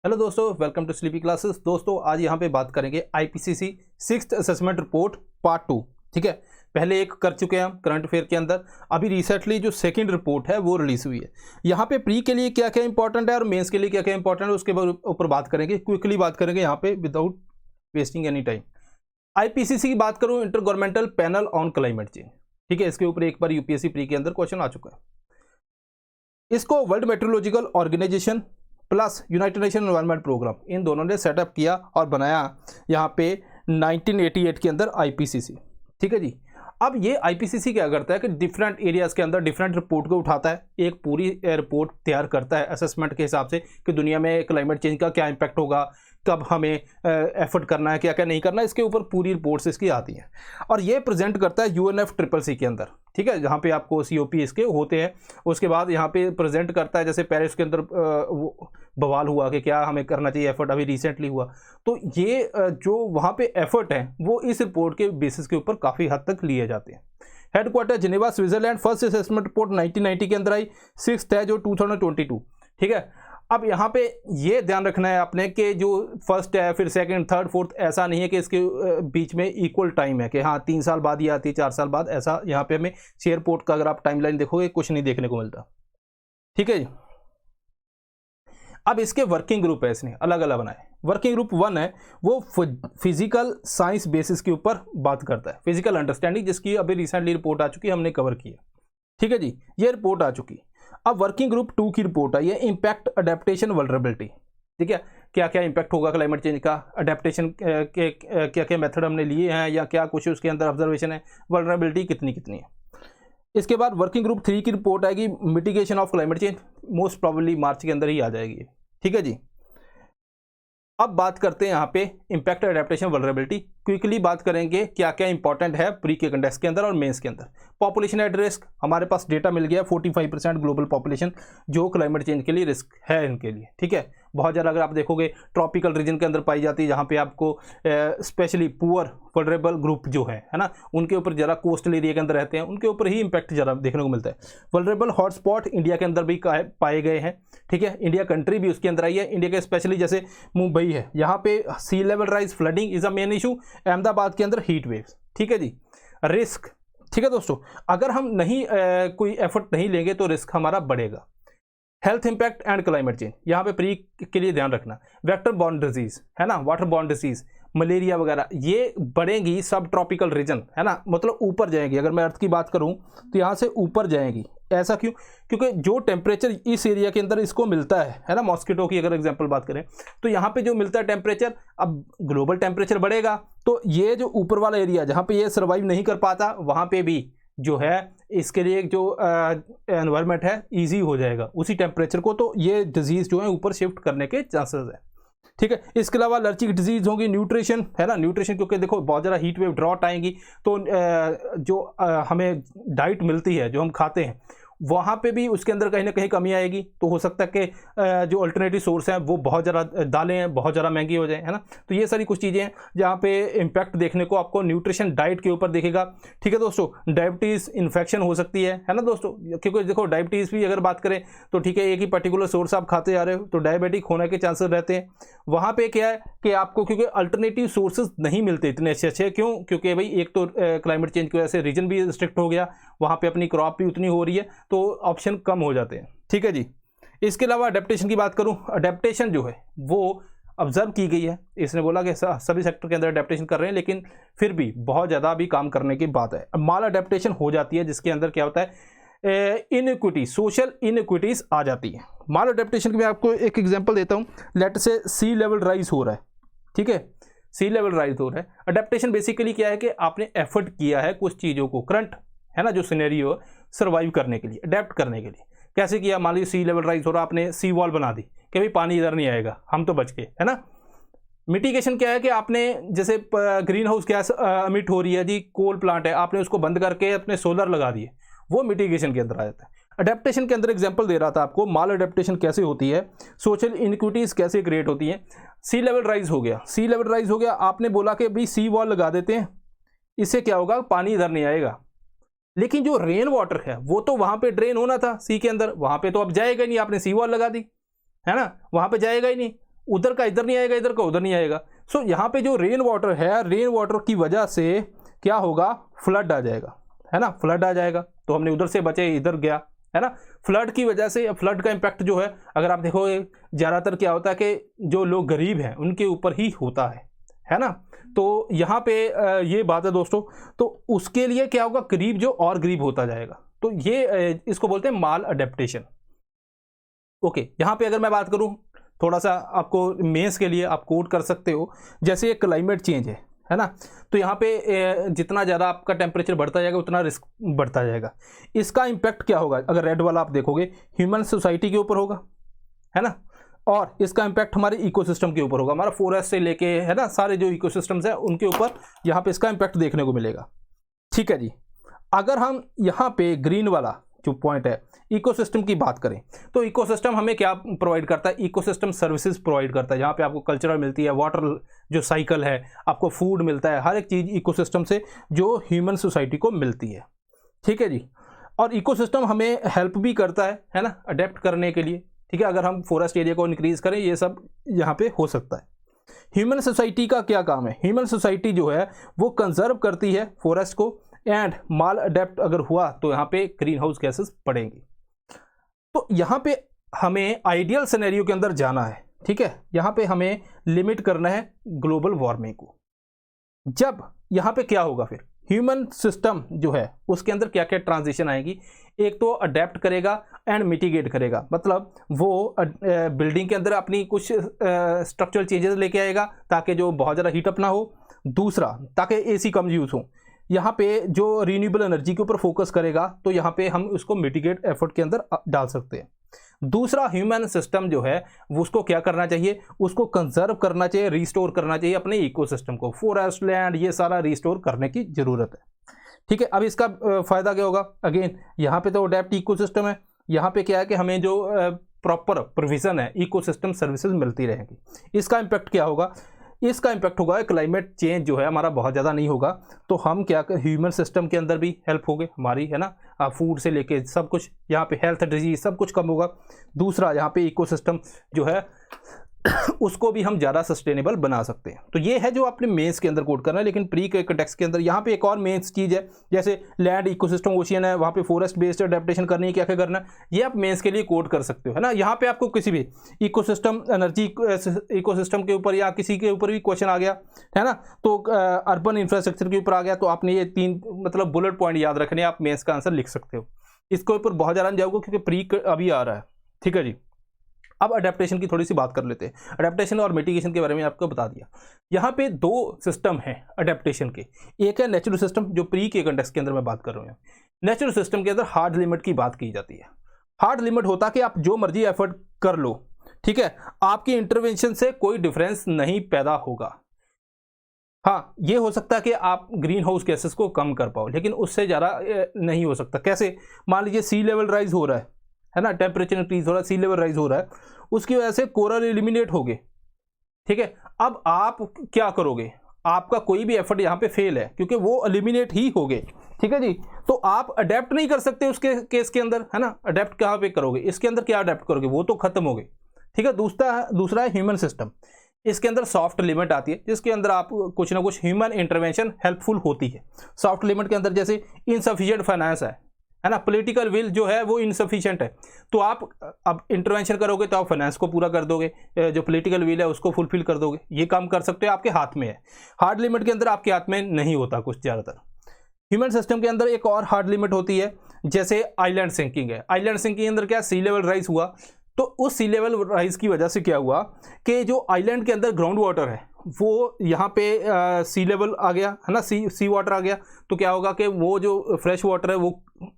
Hello दोस्तों, welcome to sleepy classes. दोस्तों आज यहाँ पे बात करेंगे IPCC 6th assessment report part 2। ठीक है, पहले एक कर चुके हैं हम करंट अफेयर के अंदर। अभी रिसेंटली जो सेकंड रिपोर्ट है वो रिलीज हुई है। यहाँ पे प्री के लिए क्या क्या इंपॉर्टेंट है और मेंस के लिए क्या क्या इंपॉर्टेंट है उसके ऊपर बात करेंगे, क्विकली बात करेंगे यहाँ पे without wasting any time. IPCC की बात करूँ, inter governmental panel on climate change. ठीक है, इसके ऊपर एक बार यूपीएससी प्री के अंदर क्वेश्चन आ चुका है। इसको world meteorological organization plus united nation environment programme, इन दोनों ने सेटअप किया और बनाया यहाँ पे 1988 के अंदर आईपीसीसी। ठीक है जी। अब ये आईपीसीसी क्या करता है कि डिफरेंट एरियाज़ के अंदर डिफरेंट रिपोर्ट को उठाता है, एक पूरी रिपोर्ट तैयार करता है असेसमेंट के हिसाब से कि दुनिया में क्लाइमेट चेंज का क्या इम्पैक्ट होगा, कब हमें एफर्ट करना है, क्या क्या नहीं करना है, इसके ऊपर पूरी रिपोर्ट्स इसकी आती हैं और ये प्रेजेंट करता है UNFCCC के अंदर। ठीक है, जहाँ पे आपको COP इसके होते हैं। उसके बाद यहाँ पे प्रेजेंट करता है, जैसे पेरिस के अंदर वो बवाल हुआ कि क्या हमें करना चाहिए एफर्ट, अभी रिसेंटली हुआ, तो ये जो वहाँ पे एफर्ट है वो इस रिपोर्ट के बेसिस के ऊपर काफ़ी हद तक लिए जाते हैं। Headquarter Geneva Switzerland. First assessment report 1990 के अंदर आई, 6th है जो 2022। ठीक है, अब यहाँ पे ये ध्यान रखना है आपने कि जो फर्स्ट है फिर सेकंड थर्ड फोर्थ, ऐसा नहीं है कि इसके बीच में इक्वल टाइम है कि हाँ 3 साल बाद ये आती है 4 साल बाद, ऐसा यहाँ पे हमें शेयरपोर्ट का अगर आप टाइमलाइन देखोगे कुछ नहीं देखने को मिलता। ठीक है जी। अब इसके वर्किंग ग्रुप है, इसने अलग अलग बनाए। वर्किंग ग्रुप 1 है वो फिजिकल साइंस बेसिस के ऊपर बात करता है, फिजिकल अंडरस्टैंडिंग, जिसकी अभी रिसेंटली रिपोर्ट आ चुकी है, हमने कवर किया। ठीक है जी, ये रिपोर्ट आ चुकी। अब वर्किंग ग्रुप 2 की रिपोर्ट आई है, इम्पैक्ट अडेप्टेशन वल्नरेबिलिटी। ठीक है, क्या क्या इंपैक्ट होगा क्लाइमेट चेंज का, अडेप्टेशन के क्या क्या मेथड हमने लिए हैं या क्या कुछ उसके अंदर ऑब्जर्वेशन है, वल्नरेबिलिटी कितनी कितनी है। इसके बाद वर्किंग ग्रुप 3 की रिपोर्ट आएगी, mitigation of climate change, most probably March के अंदर ही आ जाएगी। ठीक है जी। अब बात करते हैं यहाँ पे इम्पैक्ट अडेप्टेशन वल्नरेबिलिटी। क्विकली बात करेंगे क्या क्या इंपॉर्टेंट है प्री के कंटेक्स्ट के अंदर और मेंस के अंदर। पॉपुलेशन एट रिस्क, हमारे पास डेटा मिल गया 45% ग्लोबल पॉपुलेशन जो क्लाइमेट चेंज के लिए रिस्क है इनके लिए। ठीक है, बहुत ज़्यादा अगर आप देखोगे ट्रॉपिकल रीजन के अंदर पाई जाती है, जहाँ पे आपको स्पेशली पुअर वल्नरेबल ग्रुप जो है ना, उनके ऊपर ज़रा कोस्टल एरिया के अंदर रहते हैं, उनके ऊपर ही इंपैक्ट ज़रा देखने को मिलता है। वल्नरेबल हॉटस्पॉट इंडिया के अंदर भी पाए गए हैं। ठीक है, इंडिया कंट्री भी उसके अंदर आई है। इंडिया के स्पेशली जैसे मुंबई है, यहाँ पे sea level rise, flooding is a main issue. Ahmedabad के अंदर हीट वेव्स। ठीक है जी। रिस्क, ठीक है दोस्तों, अगर हम नहीं कोई एफर्ट नहीं लेंगे तो रिस्क हमारा बढ़ेगा। Health impact and climate change, यहाँ पे प्री के लिए ध्यान रखना। वेक्टर बॉर्न डिजीज है ना, वाटर बॉर्न डिजीज, मलेरिया वगैरह, ये बढ़ेंगी सब ट्रॉपिकल रीजन है ना, मतलब ऊपर जाएंगी। अगर मैं अर्थ की बात करूँ तो यहाँ से ऊपर जाएंगी। ऐसा क्यों? क्योंकि जो टेम्परेचर इस एरिया के अंदर इसको मिलता है ना, मॉस्किटो की अगर एग्जांपल बात करें तो यहाँ पे जो मिलता है टेम्परेचर, अब ग्लोबल टेम्परेचर बढ़ेगा तो ये जो ऊपर वाला एरिया जहाँ पे ये सर्वाइव नहीं कर पाता, वहाँ पे भी जो है इसके लिए जो एनवायरनमेंट है ईजी हो जाएगा उसी टेम्परेचर को, तो ये डिजीज़ जो है ऊपर शिफ्ट करने के चांसेस है। ठीक है, इसके अलावा एलर्जिक डिजीज होगी। न्यूट्रिशन है ना, न्यूट्रिशन क्योंकि देखो बहुत ज़्यादा हीट वेव ड्रॉट आएंगी तो जो हमें डाइट मिलती है जो हम खाते हैं वहाँ पे भी उसके अंदर कहीं ना कहीं कमी आएगी, तो हो सकता है कि जो अल्टरनेटिव सोर्स हैं वो बहुत ज़्यादा, दालें हैं बहुत ज़्यादा महंगी हो जाए है ना। तो ये सारी कुछ चीज़ें हैं जहाँ पे इम्पैक्ट देखने को आपको न्यूट्रिशन डाइट के ऊपर दिखेगा। ठीक है दोस्तों, डायबिटीज़ इन्फेक्शन हो सकती है ना दोस्तों, क्योंकि देखो डायबिटीज़ भी अगर बात करें तो ठीक है एक ही पर्टिकुलर सोर्स आप खाते जा रहे हो तो डायबिटिक होने के चांसेस रहते हैं। वहाँ पर क्या है कि आपको क्योंकि अल्टरनेटिव सोर्सेज नहीं मिलते इतने अच्छे, क्यों? क्योंकि भाई एक तो क्लाइमेट चेंज की वजह से रीजन भी रिस्ट्रिक्ट हो गया, वहाँ पे अपनी क्रॉप भी उतनी हो रही है तो ऑप्शन कम हो जाते हैं। ठीक है जी। इसके अलावा अडेप्टेशन की बात करूं, अडेप्टेशन जो है वो ऑब्जर्व की गई है, इसने बोला कि सभी सेक्टर के अंदर अडेप्टेशन कर रहे हैं लेकिन फिर भी बहुत ज़्यादा भी काम करने की बात है। माल अडेप्टेशन हो जाती है जिसके अंदर क्या होता है, इनइक्विटी, सोशल इनइक्विटीज़ आ जाती है। माल अडेप्टेशन की मैं आपको एक एग्जांपल देता हूँ। लेट से सी लेवल राइज हो रहा है। ठीक है, सी लेवल राइज हो रहा है। अडेप्टेशन बेसिकली क्या है कि आपने एफर्ट किया है कुछ चीज़ों को, करंट है ना जो सिनेरियो सर्वाइव करने के लिए, अडेप्ट करने के लिए। कैसे किया? मान लीजिए सी लेवल राइज हो रहा, आपने सी वॉल बना दी कि भाई पानी इधर नहीं आएगा, हम तो बच गए है ना। मिटिगेशन क्या है कि आपने जैसे ग्रीन हाउस गैस अमिट हो रही है जी, कोल प्लांट है, आपने उसको बंद करके अपने सोलर लगा दिए, वो मिटिगेशन के अंदर आ जाता है। अडेप्टेशन के अंदर एग्जांपल दे रहा था आपको, माल अडेप्टेशन कैसे होती है, सोशल इनइक्विटीज कैसे क्रिएट होती हैं। सी लेवल राइज हो गया, सी लेवल राइज हो गया, आपने बोला कि भाई सी वॉल लगा देते हैं, इससे क्या होगा, पानी इधर नहीं आएगा। लेकिन जो रेन वाटर है वो तो वहां पे ड्रेन होना था सी के अंदर, वहां पे तो अब जाएगा ही नहीं, आपने सी वॉल लगा दी है ना, वहां पे जाएगा ही नहीं। उधर का इधर नहीं आएगा, इधर का उधर नहीं आएगा। सो यहाँ पे जो रेन वाटर है, रेन वाटर की वजह से क्या होगा, फ्लड आ जाएगा, है ना, फ्लड आ जाएगा। तो हमने उधर से बचे, इधर गया, है ना। फ्लड की वजह से, फ्लड का इम्पैक्ट जो है अगर आप देखोगे ज़्यादातर क्या होता है कि जो लोग गरीब हैं उनके ऊपर ही होता है ना। तो यहाँ पे ये बात है दोस्तों। तो उसके लिए क्या होगा, गरीब जो और गरीब होता जाएगा। तो ये इसको बोलते हैं माल अडेप्टेशन। ओके, यहाँ पे अगर मैं बात करूँ थोड़ा सा आपको मेंस के लिए आप कोट कर सकते हो, जैसे क्लाइमेट चेंज है ना। तो यहाँ पे जितना ज़्यादा आपका टेम्परेचर बढ़ता जाएगा उतना रिस्क बढ़ता जाएगा। इसका इम्पैक्ट क्या होगा, अगर रेड वाला आप देखोगे ह्यूमन सोसाइटी के ऊपर होगा, है ना। और इसका इम्पैक्ट हमारे इकोसिस्टम के ऊपर होगा, हमारा फॉरेस्ट से लेके, है ना, सारे जो इकोसिस्टम्स हैं उनके ऊपर यहाँ पे इसका इम्पैक्ट देखने को मिलेगा। ठीक है जी। अगर हम यहाँ पे ग्रीन वाला जो पॉइंट है इकोसिस्टम की बात करें, तो इकोसिस्टम हमें क्या प्रोवाइड करता है, इकोसिस्टम सर्विसेज प्रोवाइड करता है, जहाँ पे आपको कल्चरल मिलती है, वाटर जो साइकिल है, आपको फूड मिलता है, हर एक चीज़ इकोसिस्टम से जो ह्यूमन सोसाइटी को मिलती है। ठीक है जी। और इकोसिस्टम हमें हेल्प भी करता है ना, अडेप्ट करने के लिए। ठीक है, अगर हम फॉरेस्ट एरिया को इंक्रीज करें, ये सब यहाँ पे हो सकता है। ह्यूमन सोसाइटी का क्या काम है, ह्यूमन सोसाइटी जो है वो कंजर्व करती है फॉरेस्ट को, एंड माल अडेप्ट अगर हुआ तो यहाँ पे ग्रीन हाउस गैसेस बढ़ेंगी। तो यहाँ पे हमें आइडियल सिनेरियो के अंदर जाना है। ठीक है, यहाँ पे हमें लिमिट करना है ग्लोबल वार्मिंग को। जब यहाँ पे क्या होगा, फिर ह्यूमन सिस्टम जो है उसके अंदर क्या क्या ट्रांजिशन आएगी, एक तो अडेप्ट करेगा एंड मिटिगेट करेगा, मतलब वो बिल्डिंग के अंदर अपनी कुछ स्ट्रक्चरल चेंजेस लेके आएगा ताकि जो बहुत ज़्यादा हीटअप ना हो। दूसरा, ताकि एसी कम यूज़ हो। यहाँ पे जो रीन्यूएबल एनर्जी के ऊपर फोकस करेगा, तो यहाँ पे हम उसको मिटिगेट एफर्ट के अंदर डाल सकते हैं। दूसरा, ह्यूमन सिस्टम जो है वो उसको क्या करना चाहिए, उसको कंजर्व करना चाहिए, रिस्टोर करना चाहिए अपने इकोसिस्टम को, फॉरेस्ट, लैंड, ये सारा रिस्टोर करने की जरूरत है। ठीक है, अब इसका फायदा क्या होगा, अगेन यहाँ पे तो अडेप्ट इकोसिस्टम है, यहाँ पे क्या है कि हमें जो प्रॉपर प्रोविजन है इकोसिस्टम सर्विसेज मिलती रहेंगी। इसका इम्पैक्ट क्या होगा, इसका इम्पैक्ट होगा क्लाइमेट चेंज जो है हमारा बहुत ज़्यादा नहीं होगा, तो हम क्या ह्यूमन सिस्टम के अंदर भी हेल्प होगी हमारी, है ना, फूड से लेके सब कुछ, यहाँ पे हेल्थ डिजीज सब कुछ कम होगा। दूसरा, यहाँ पे इकोसिस्टम जो है उसको भी हम ज़्यादा सस्टेनेबल बना सकते हैं। तो ये है जो आपने मेंस के अंदर कोड करना है। लेकिन प्री के कंटेक्स्ट के अंदर यहाँ पे एक और मेंस चीज़ है, जैसे लैंड, इकोसिस्टम, ओशियन है, वहाँ पे फॉरेस्ट बेस्ड अडेप्टेशन करनी है, क्या क्या करना है, ये आप मेंस के लिए कोड कर सकते हो, है ना। यहाँ पे आपको किसी भी इकोसिस्टम, एनर्जी इकोसिस्टम के ऊपर या किसी के ऊपर भी क्वेश्चन आ गया, है ना, तो अर्बन इंफ्रास्ट्रक्चर के ऊपर आ गया, तो आपने ये 3 मतलब बुलेट पॉइंट याद रखने, आप मेंस का आंसर लिख सकते हो। इसके ऊपर बहुत ज़्यादा नहीं जाओगे क्योंकि प्री अभी आ रहा है। ठीक है जी। अब अडेप्टेशन की थोड़ी सी बात कर लेते हैं। अडेप्टेशन और मिटिगेशन के बारे में आपको बता दिया। यहाँ पे 2 सिस्टम हैं अडेप्टेशन के। एक है नेचुरल सिस्टम, जो प्री के कंटेक्स्ट के अंदर मैं बात कर रहा हूँ। नेचुरल सिस्टम के अंदर हार्ड लिमिट की बात की जाती है। हार्ड लिमिट होता कि आप जो मर्जी एफर्ट कर लो, ठीक है, आपकी इंटरवेंशन से कोई डिफरेंस नहीं पैदा होगा। हाँ, ये हो सकता है कि आप ग्रीन हाउस गैसेस को कम कर पाओ, लेकिन उससे ज़्यादा नहीं हो सकता। कैसे, मान लीजिए सी लेवल राइज हो रहा है ना, टेम्परेचर इंक्रीज हो रहा है, सी लेवल राइज हो रहा है, उसकी वजह से कोरल एलिमिनेट हो गए। ठीक है, अब आप क्या करोगे, आपका कोई भी एफर्ट यहाँ पे फेल है क्योंकि वो एलिमिनेट ही हो गए। ठीक है जी। तो आप अडेप्ट नहीं कर सकते उसके केस के अंदर, है ना। अडेप्ट कहाँ पे करोगे, इसके अंदर क्या अडेप्ट करोगे, वो तो खत्म हो गए। ठीक है। दूसरा है ह्यूमन सिस्टम। इसके अंदर सॉफ्ट लिमिट आती है, जिसके अंदर आप कुछ ना कुछ ह्यूमन इंटरवेंशन हेल्पफुल होती है। सॉफ्ट लिमिट के अंदर जैसे इनसफिशिएंट फाइनेंस है ना, पॉलिटिकल विल जो है वो इनसफिशिएंट है, तो आप अब इंटरवेंशन करोगे तो आप फाइनेंस को पूरा कर दोगे, जो पॉलिटिकल विल है उसको फुलफिल कर दोगे, ये काम कर सकते हो, आपके हाथ में है। हार्ड लिमिट के अंदर आपके हाथ में नहीं होता कुछ ज़्यादातर। ह्यूमन सिस्टम के अंदर एक और हार्ड लिमिट होती है, जैसे आइलैंड सिंकिंग है। आइलैंड सिंकिंग के अंदर क्या, सी लेवल राइज हुआ, तो उस सी लेवल राइज की वजह से क्या हुआ कि जो आइलैंड के अंदर ग्राउंड वाटर है वो यहाँ पे सी लेवल आ गया, है ना, सी वाटर आ गया, तो क्या होगा कि वो जो फ्रेश वाटर है वो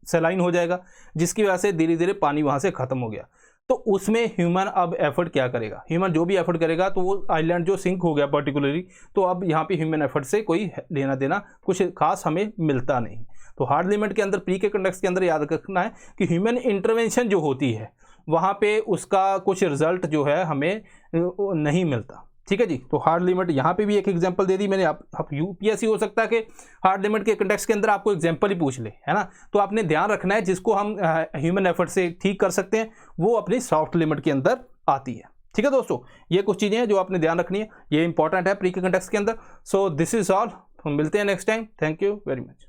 सलाइन हो जाएगा, जिसकी वजह से धीरे धीरे पानी वहाँ से ख़त्म हो गया। तो उसमें ह्यूमन अब एफर्ट क्या करेगा, ह्यूमन जो भी एफर्ट करेगा तो वो आइलैंड जो सिंक हो गया पर्टिकुलरली, तो अब यहाँ पे ह्यूमन एफर्ट से कोई लेना देना कुछ खास हमें मिलता नहीं। तो हार्ड लिमिट के अंदर, प्री के कंटेक्स्ट के अंदर याद रखना है कि ह्यूमन इंटरवेंशन जो होती है वहाँ पे उसका कुछ रिजल्ट जो है हमें नहीं मिलता। ठीक है जी। तो हार्ड लिमिट यहाँ पे भी एक एग्जांपल दे दी मैंने। आप यूपीएससी हो सकता है कि हार्ड लिमिट के कंटेक्स्ट के अंदर आपको एग्जांपल ही पूछ ले, है ना। तो आपने ध्यान रखना है जिसको हम ह्यूमन एफर्ट से ठीक कर सकते हैं वो अपनी सॉफ्ट लिमिट के अंदर आती है। ठीक है दोस्तों, ये कुछ चीज़ें हैं जो आपने ध्यान रखनी है, ये इंपॉर्टेंट है प्री के कंटेक्स्ट के अंदर। सो दिस इज ऑल, हम मिलते हैं next time. Thank you very much.